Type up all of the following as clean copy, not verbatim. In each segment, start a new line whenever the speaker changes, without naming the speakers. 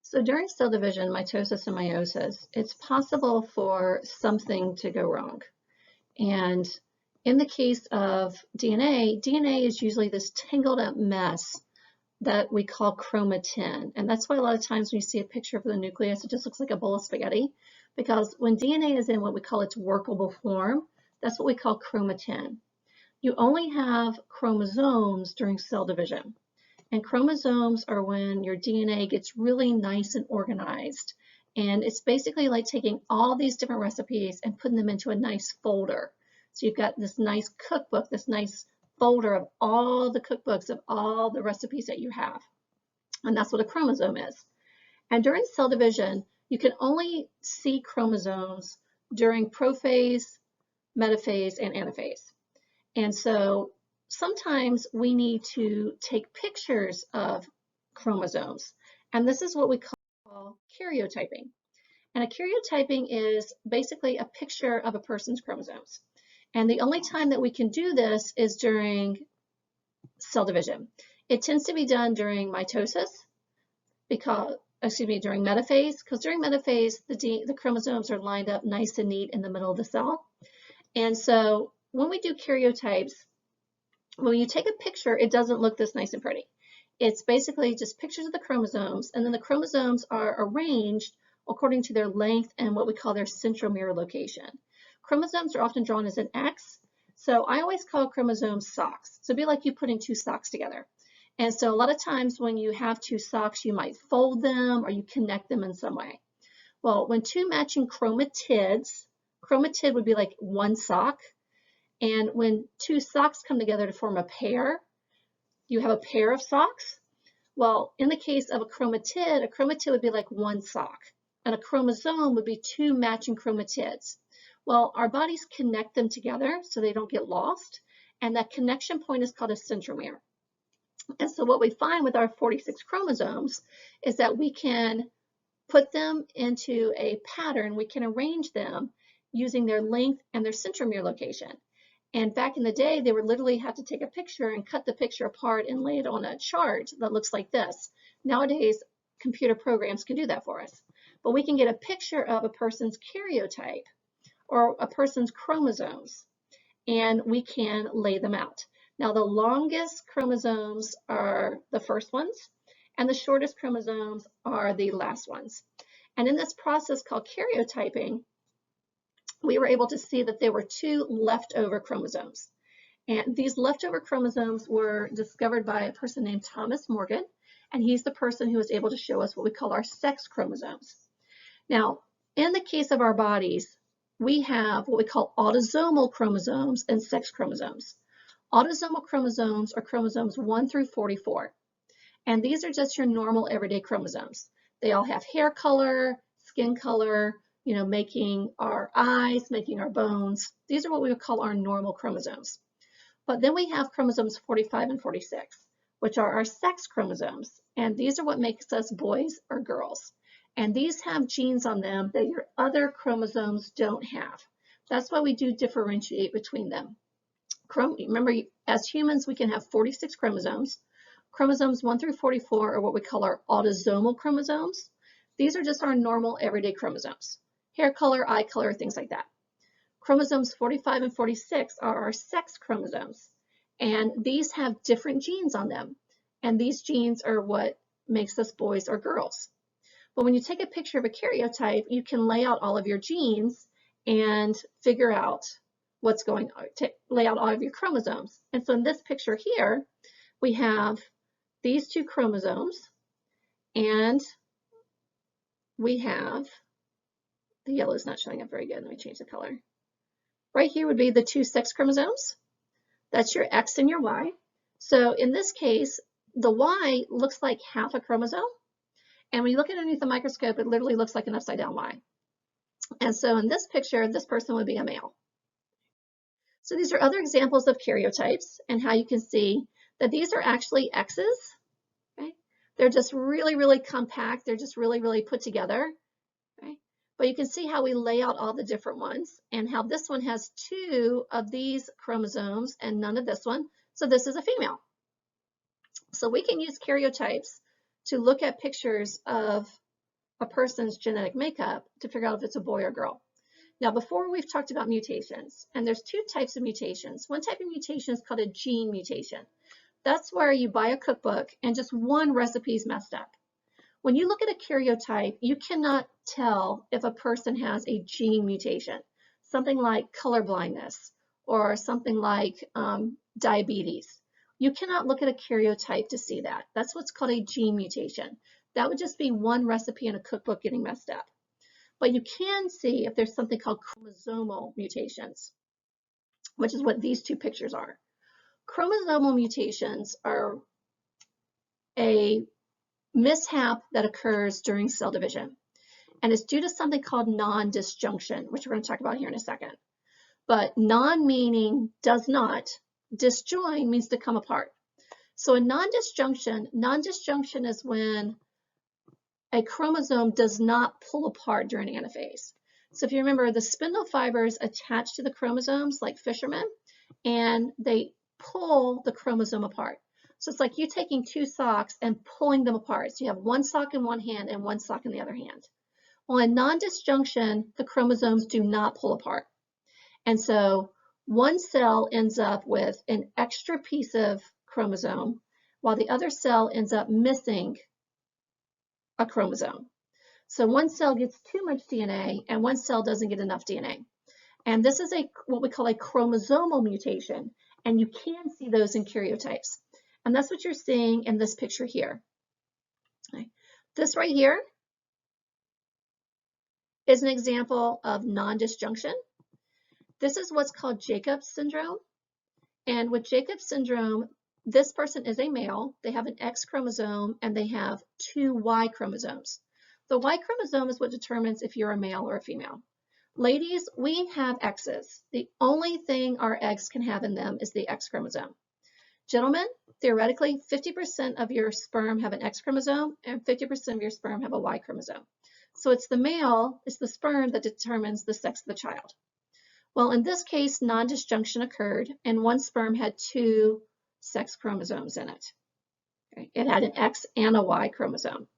So during cell division, mitosis and meiosis, it's possible for something to go wrong. And in the case of DNA is usually this tangled up mess that we call chromatin. And that's why a lot of times when you see a picture of the nucleus, it just looks like a bowl of spaghetti. Because when DNA is in what we call its workable form, that's what we call chromatin. You only have chromosomes during cell division. And chromosomes are when your DNA gets really nice and organized. And it's basically like taking all these different recipes and putting them into a nice folder. So you've got this nice cookbook, this nice folder of all the cookbooks of all the recipes that you have. And that's what a chromosome is. And during cell division, you can only see chromosomes during prophase, metaphase, and anaphase. And so sometimes we need to take pictures of chromosomes, and this is what we call karyotyping. And a karyotyping is basically a picture of a person's chromosomes. And the only time that we can do this is during cell division. It tends to be done during mitosis, during metaphase, because during metaphase, the chromosomes are lined up nice and neat in the middle of the cell. And so when we do karyotypes, when you take a picture, it doesn't look this nice and pretty. It's basically just pictures of the chromosomes, and then the chromosomes are arranged according to their length and what we call their centromere location. Chromosomes are often drawn as an X, so I always call chromosomes socks. So it'd be like you putting two socks together. And so a lot of times when you have two socks, you might fold them or you connect them in some way. Well, when two matching chromatids, chromatid would be like one sock, and when two socks come together to form a pair, you have a pair of socks. Well, in the case of a chromatid would be like one sock, and a chromosome would be two matching chromatids. Well, our bodies connect them together so they don't get lost, and that connection point is called a centromere. And so what we find with our 46 chromosomes is that we can put them into a pattern, we can arrange them using their length and their centromere location. And back in the day, they would literally have to take a picture and cut the picture apart and lay it on a chart that looks like this. Nowadays, computer programs can do that for us. But we can get a picture of a person's karyotype or a person's chromosomes, and we can lay them out. Now, the longest chromosomes are the first ones, and the shortest chromosomes are the last ones. And in this process called karyotyping, we were able to see that there were two leftover chromosomes. And these leftover chromosomes were discovered by a person named Thomas Morgan, and he's the person who was able to show us what we call our sex chromosomes. Now, in the case of our bodies, we have what we call autosomal chromosomes and sex chromosomes. Autosomal chromosomes are chromosomes 1 through 44, and these are just your normal everyday chromosomes. They all have hair color, skin color, making our eyes, making our bones. These are what we would call our normal chromosomes. But then we have chromosomes 45 and 46, which are our sex chromosomes. And these are what makes us boys or girls. And these have genes on them that your other chromosomes don't have. That's why we do differentiate between them. Remember, as humans, we can have 46 chromosomes. Chromosomes 1 through 44 are what we call our autosomal chromosomes. These are just our normal everyday chromosomes. Hair color, eye color, things like that. Chromosomes 45 and 46 are our sex chromosomes, and these have different genes on them, and these genes are what makes us boys or girls. But when you take a picture of a karyotype, you can lay out all of your genes and figure out what's going on, lay out all of your chromosomes. And so in this picture here, we have these two chromosomes, and we have, the yellow is not showing up very good. Let me change the color. Right here would be the two sex chromosomes. That's your X and your Y. So in this case, the Y looks like half a chromosome. And when you look at it underneath the microscope, it literally looks like an upside down Y. And so in this picture, this person would be a male. So these are other examples of karyotypes and how you can see that these are actually X's. Okay? They're just really, really compact. They're just really, really put together. Okay? But you can see how we lay out all the different ones and how this one has two of these chromosomes and none of this one. So this is a female. So we can use karyotypes to look at pictures of a person's genetic makeup to figure out if it's a boy or girl. Now, before we've talked about mutations, and there's two types of mutations. One type of mutation is called a gene mutation. That's where you buy a cookbook and just one recipe is messed up. When you look at a karyotype, you cannot tell if a person has a gene mutation, something like color blindness or something like diabetes. You cannot look at a karyotype to see that. That's what's called a gene mutation. That would just be one recipe in a cookbook getting messed up. But you can see if there's something called chromosomal mutations, which is what these two pictures are. Chromosomal mutations are a mishap that occurs during cell division. And it's due to something called nondisjunction, which we're going to talk about here in a second. But non meaning does not, disjoin means to come apart. So in nondisjunction is when a chromosome does not pull apart during anaphase. So if you remember, the spindle fibers attach to the chromosomes like fishermen, and they pull the chromosome apart. So it's like you taking two socks and pulling them apart. So you have one sock in one hand and one sock in the other hand. Well, in nondisjunction, the chromosomes do not pull apart. And so one cell ends up with an extra piece of chromosome, while the other cell ends up missing a chromosome. So one cell gets too much DNA and one cell doesn't get enough DNA. And this is what we call a chromosomal mutation. And you can see those in karyotypes. And that's what you're seeing in this picture here. Okay. This right here is an example of nondisjunction. This is what's called Jacob's syndrome. And with Jacob's syndrome, this person is a male. They have an X chromosome and they have two Y chromosomes. The Y chromosome is what determines if you're a male or a female. Ladies, we have X's. The only thing our eggs can have in them is the X chromosome. Gentlemen, theoretically, 50% of your sperm have an X chromosome and 50% of your sperm have a Y chromosome. So it's the male, it's the sperm that determines the sex of the child. Well, in this case, nondisjunction occurred and one sperm had two sex chromosomes in it. Okay. It had an X and a Y chromosome,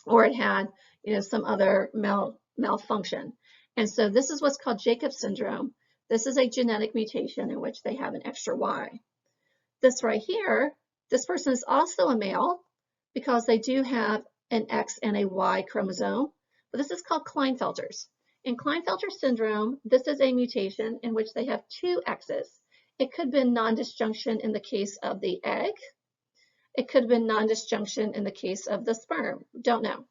or it had, some other malfunction. And so this is what's called Jacob's syndrome. This is a genetic mutation in which they have an extra Y. This right here, this person is also a male because they do have an X and a Y chromosome, but this is called Klinefelter's. In Klinefelter syndrome, this is a mutation in which they have two X's. It could have been nondisjunction in the case of the egg. It could have been nondisjunction in the case of the sperm. Don't know.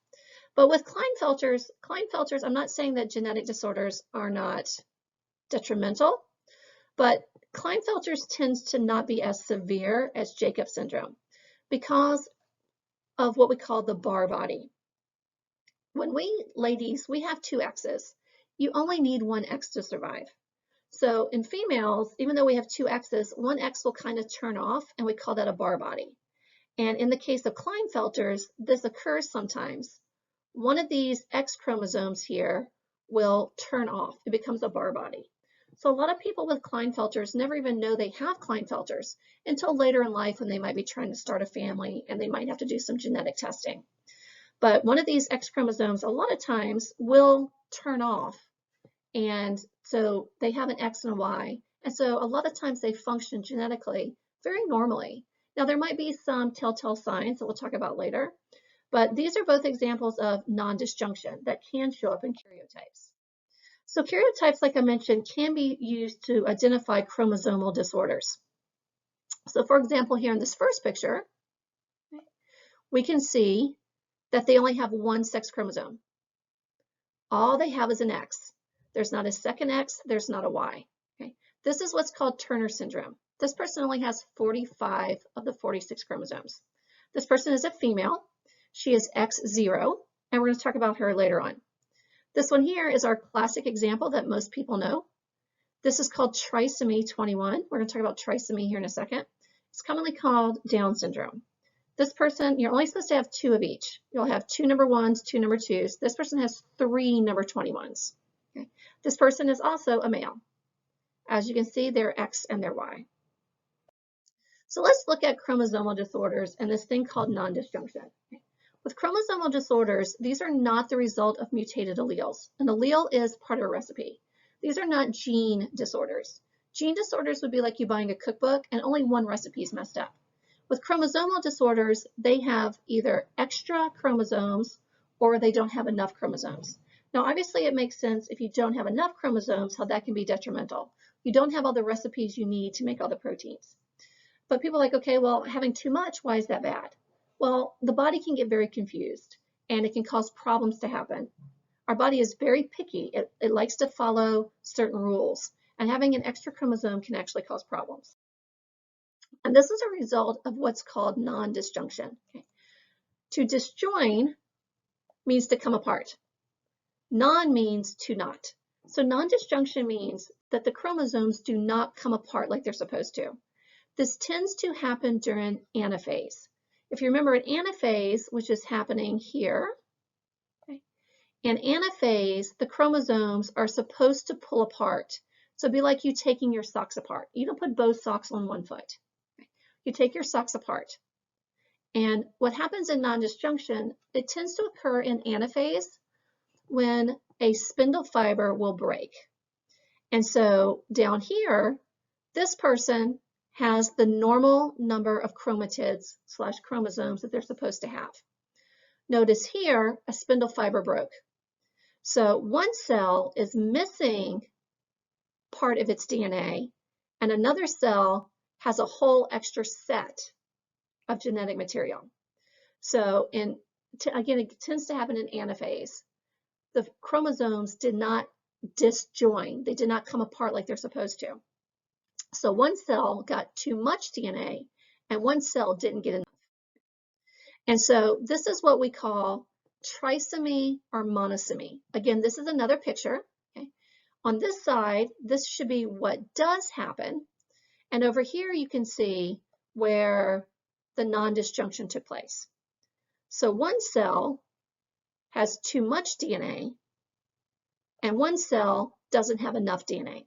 But with Klinefelter's, I'm not saying that genetic disorders are not detrimental, but Klinefelter's tends to not be as severe as Jacob's syndrome because of what we call the bar body. When ladies, we have two X's. You only need one X to survive. So in females, even though we have two X's, one X will kind of turn off and we call that a bar body. And in the case of Klinefelter's, this occurs sometimes. One of these X chromosomes here will turn off. It becomes a bar body. So a lot of people with Klinefelter's never even know they have Klinefelter's until later in life when they might be trying to start a family and they might have to do some genetic testing. But one of these X chromosomes a lot of times will turn off. And so they have an X and a Y. And so a lot of times they function genetically very normally. Now there might be some telltale signs that we'll talk about later, but these are both examples of nondisjunction that can show up in karyotypes. So karyotypes, like I mentioned, can be used to identify chromosomal disorders. So for example, here in this first picture, we can see that they only have one sex chromosome. All they have is an X. There's not a second X, there's not a Y. Okay? This is what's called Turner syndrome. This person only has 45 of the 46 chromosomes. This person is a female. She is X0, and we're going to talk about her later on. This one here is our classic example that most people know. This is called Trisomy 21. We're going to talk about trisomy here in a second. It's commonly called Down syndrome. This person, you're only supposed to have two of each. You'll have two number 1s, two number 2s. This person has three number 21s. Okay. This person is also a male. As you can see, they're X and they're Y. So let's look at chromosomal disorders and this thing called nondisjunction. With chromosomal disorders, these are not the result of mutated alleles. An allele is part of a recipe. These are not gene disorders. Gene disorders would be like you buying a cookbook and only one recipe is messed up. With chromosomal disorders, they have either extra chromosomes or they don't have enough chromosomes. Now, obviously, it makes sense if you don't have enough chromosomes, how that can be detrimental. You don't have all the recipes you need to make all the proteins. But people are like, okay, well, having too much, why is that bad? Well, the body can get very confused and it can cause problems to happen. Our body is very picky. It likes to follow certain rules, and having an extra chromosome can actually cause problems. And this is a result of what's called non-disjunction. Okay. To disjoin means to come apart. Non means to not. So non-disjunction means that the chromosomes do not come apart like they're supposed to. This tends to happen during anaphase. If you remember at anaphase, which is happening here, okay, in anaphase, the chromosomes are supposed to pull apart. So it'd be like you taking your socks apart. You don't put both socks on one foot. Okay. You take your socks apart. And what happens in non-disjunction, it tends to occur in anaphase when a spindle fiber will break. And so down here, this person has the normal number of chromatids / chromosomes that they're supposed to have. Notice here, a spindle fiber broke. So one cell is missing part of its DNA, and another cell has a whole extra set of genetic material. So again, it tends to happen in anaphase. The chromosomes did not disjoin. They did not come apart like they're supposed to. So one cell got too much DNA and one cell didn't get enough. And so this is what we call trisomy or monosomy. Again, this is another picture. Okay? On this side, this should be what does happen. And over here, you can see where the non-disjunction took place. So one cell has too much DNA and one cell doesn't have enough DNA.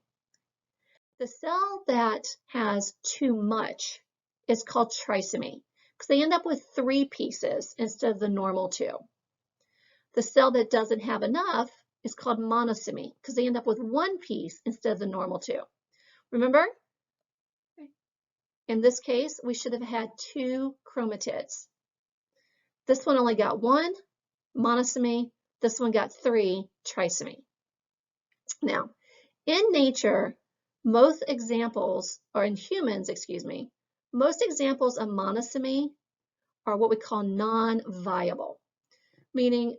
The cell that has too much is called trisomy because they end up with 3 pieces instead of the normal 2. The cell that doesn't have enough is called monosomy because they end up with 1 piece instead of the normal 2. Remember? In this case, we should have had 2 chromatids. This one only got 1, monosomy. This one got 3, trisomy. Now, in nature, most examples, or in humans, most examples of monosomy are what we call non-viable, meaning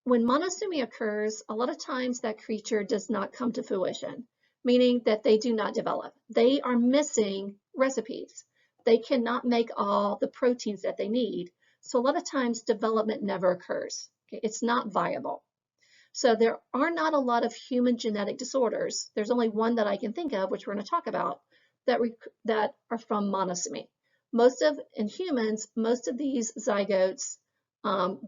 when monosomy occurs, a lot of times that creature does not come to fruition, meaning that they do not develop. They are missing recipes. They cannot make all the proteins that they need. So a lot of times development never occurs. Okay? It's not viable. So there are not a lot of human genetic disorders. There's only one that I can think of, which we're going to talk about, that are from monosomy. In humans, most of these zygotes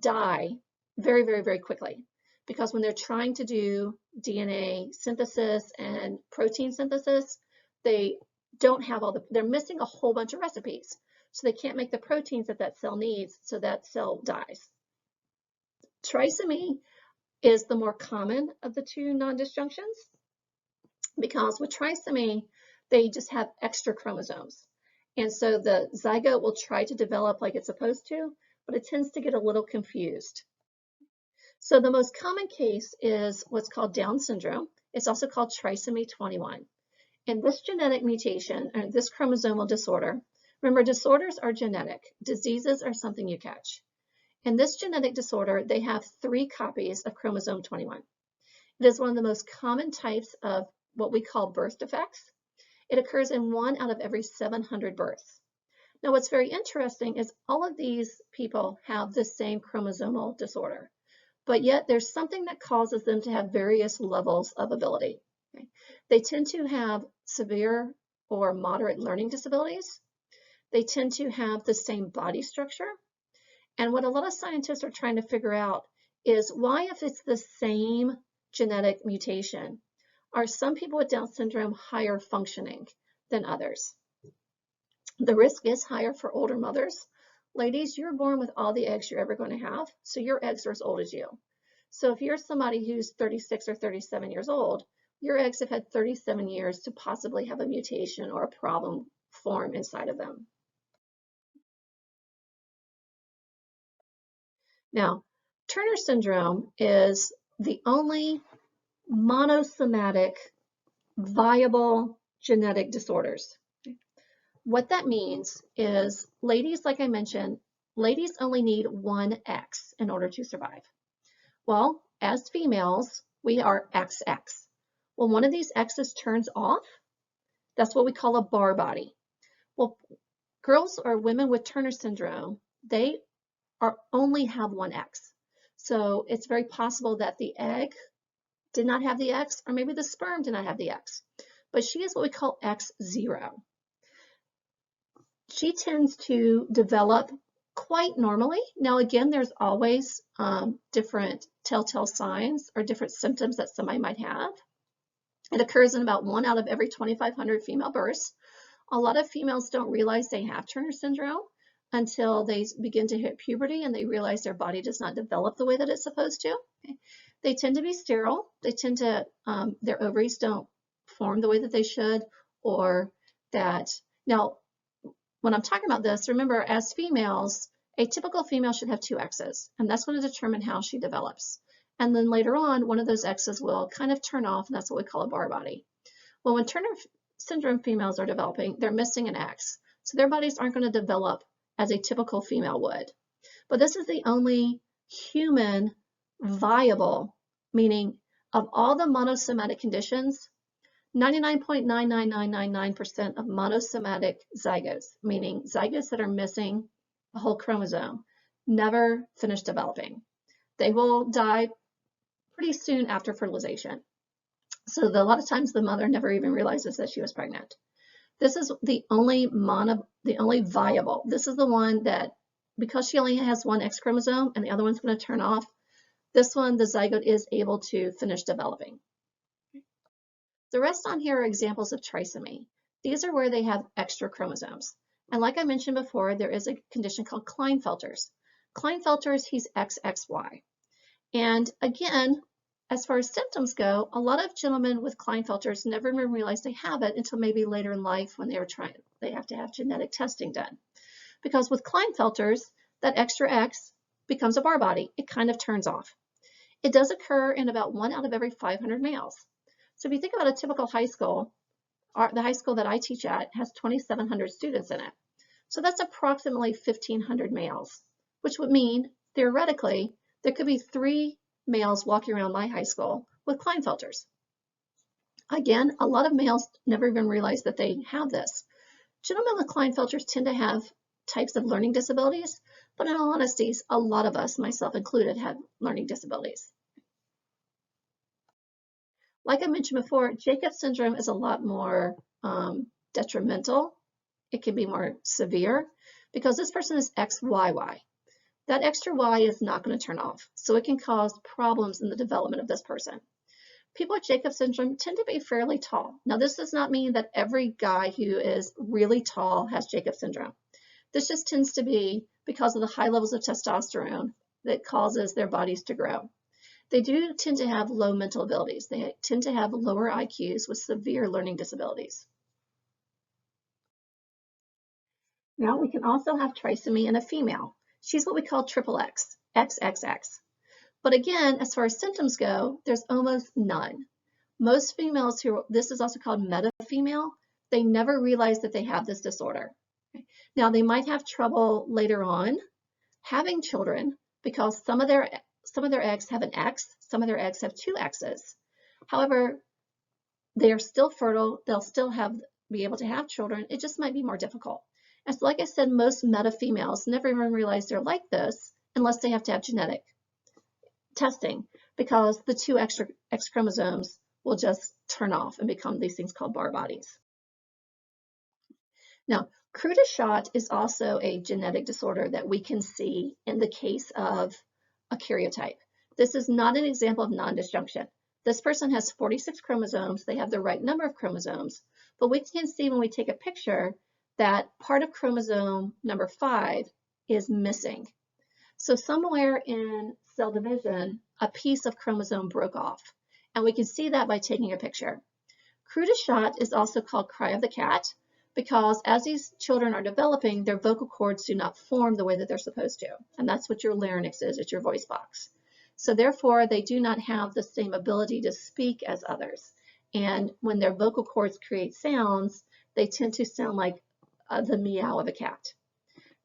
die very, very, very quickly because when they're trying to do DNA synthesis and protein synthesis, they don't have they're missing a whole bunch of recipes. So they can't make the proteins that that cell needs, so that cell dies. Trisomy is the more common of the 2 non-disjunctions because with trisomy, they just have extra chromosomes. And so the zygote will try to develop like it's supposed to, but it tends to get a little confused. So the most common case is what's called Down syndrome. It's also called trisomy 21. And this genetic mutation, or this chromosomal disorder, remember disorders are genetic, diseases are something you catch. In this genetic disorder, they have 3 copies of chromosome 21. It is one of the most common types of what we call birth defects. It occurs in 1 out of every 700 births. Now, what's very interesting is all of these people have the same chromosomal disorder, but yet there's something that causes them to have various levels of ability. Okay? They tend to have severe or moderate learning disabilities. They tend to have the same body structure. And what a lot of scientists are trying to figure out is why, if it's the same genetic mutation, are some people with Down syndrome higher functioning than others? The risk is higher for older mothers Ladies, you're born with all the eggs you're ever going to have, so your eggs are as old as you. So if you're somebody who's 36 or 37 years old, your eggs have had 37 years to possibly have a mutation or a problem form inside of them. Now, Turner syndrome is the only monosomatic viable genetic disorders. What that means is ladies, like I mentioned, ladies only need one X in order to survive. Well, as females, we are XX. When one of these X's turns off, that's what we call a bar body. Well, girls or women with Turner syndrome, they only have one X. So it's very possible that the egg did not have the X, or maybe the sperm did not have the X. But she is what we call X0. She tends to develop quite normally. Now, again, there's always different telltale signs or different symptoms that somebody might have. It occurs in about 1 out of every 2,500 female births. A lot of females don't realize they have Turner syndrome until they begin to hit puberty and they realize their body does not develop the way that it's supposed to. Okay. They tend to be sterile. They tend to, their ovaries don't form the way that they should, or that, now, when I'm talking about this, remember, as females, a typical female should have 2 X's, and that's going to determine how she develops. And then later on, one of those X's will kind of turn off, and that's what we call a bar body. Well, when Turner syndrome females are developing, they're missing an X, so their bodies aren't going to develop as a typical female would. But this is the only human viable, meaning of all the monosomatic conditions, 99.99999% of monosomatic zygotes, meaning zygotes that are missing a whole chromosome, never finish developing. They will die pretty soon after fertilization. So a lot of times the mother never even realizes that she was pregnant. This is the only viable. This is the one that, because she only has one X chromosome and the other one's going to turn off, this one, the zygote is able to finish developing. The rest on here are examples of trisomy. These are where they have extra chromosomes. And like I mentioned before, there is a condition called Klinefelter's. Klinefelter's, he's XXY. And again, as far as symptoms go, a lot of gentlemen with Klinefelter's never even realize they have it until maybe later in life when they have to have genetic testing done. Because with Klinefelter's, that extra X becomes a bar body. It kind of turns off. It does occur in about 1 out of every 500 males. So if you think about a typical high school, the high school that I teach at has 2,700 students in it. So that's approximately 1,500 males, which would mean, theoretically, there could be 3 males walking around my high school with Klinefelter's. Again, a lot of males never even realize that they have this. Gentlemen with Klinefelter's tend to have types of learning disabilities, but in all honesty, a lot of us, myself included, have learning disabilities. Like I mentioned before, Jacobs syndrome is a lot more detrimental. It can be more severe because this person is XYY. That extra Y is not going to turn off, so it can cause problems in the development of this person. People with Jacobs syndrome tend to be fairly tall. Now, this does not mean that every guy who is really tall has Jacobs syndrome. This just tends to be because of the high levels of testosterone that causes their bodies to grow. They do tend to have low mental abilities. They tend to have lower IQs with severe learning disabilities. Now, we can also have trisomy in a female. She's what we call triple X, XXX. But again, as far as symptoms go, there's almost none. Most females this is also called meta-female, they never realize that they have this disorder. Now, they might have trouble later on having children because some of their eggs have an X, some of their eggs have 2 X's. However, they are still fertile, they'll still be able to have children, it just might be more difficult. And so, like I said, most meta-females never even realize they're like this unless they have to have genetic testing, because the 2 extra X chromosomes will just turn off and become these things called bar bodies. Now, Karyotype is also a genetic disorder that we can see in the case of a karyotype. This is not an example of nondisjunction. This person has 46 chromosomes. They have the right number of chromosomes, but we can see when we take a picture that part of chromosome number 5 is missing. So somewhere in cell division, a piece of chromosome broke off. And we can see that by taking a picture. Cru de chat is also called cry of the cat because as these children are developing, their vocal cords do not form the way that they're supposed to. And that's what your larynx is, it's your voice box. So therefore, they do not have the same ability to speak as others. And when their vocal cords create sounds, they tend to sound like the meow of a cat.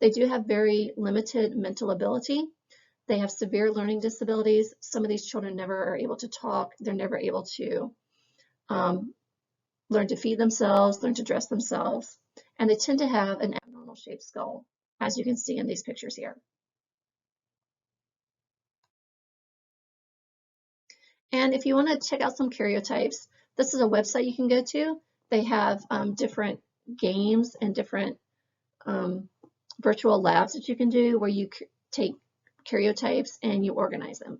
They do have very limited mental ability. They have severe learning disabilities. Some of these children never are able to talk. They're never able to learn to feed themselves, learn to dress themselves, and they tend to have an abnormal shaped skull, as you can see in these pictures here. And if you want to check out some karyotypes, this is a website you can go to. They have different games and different virtual labs that you can do where you take karyotypes and you organize them.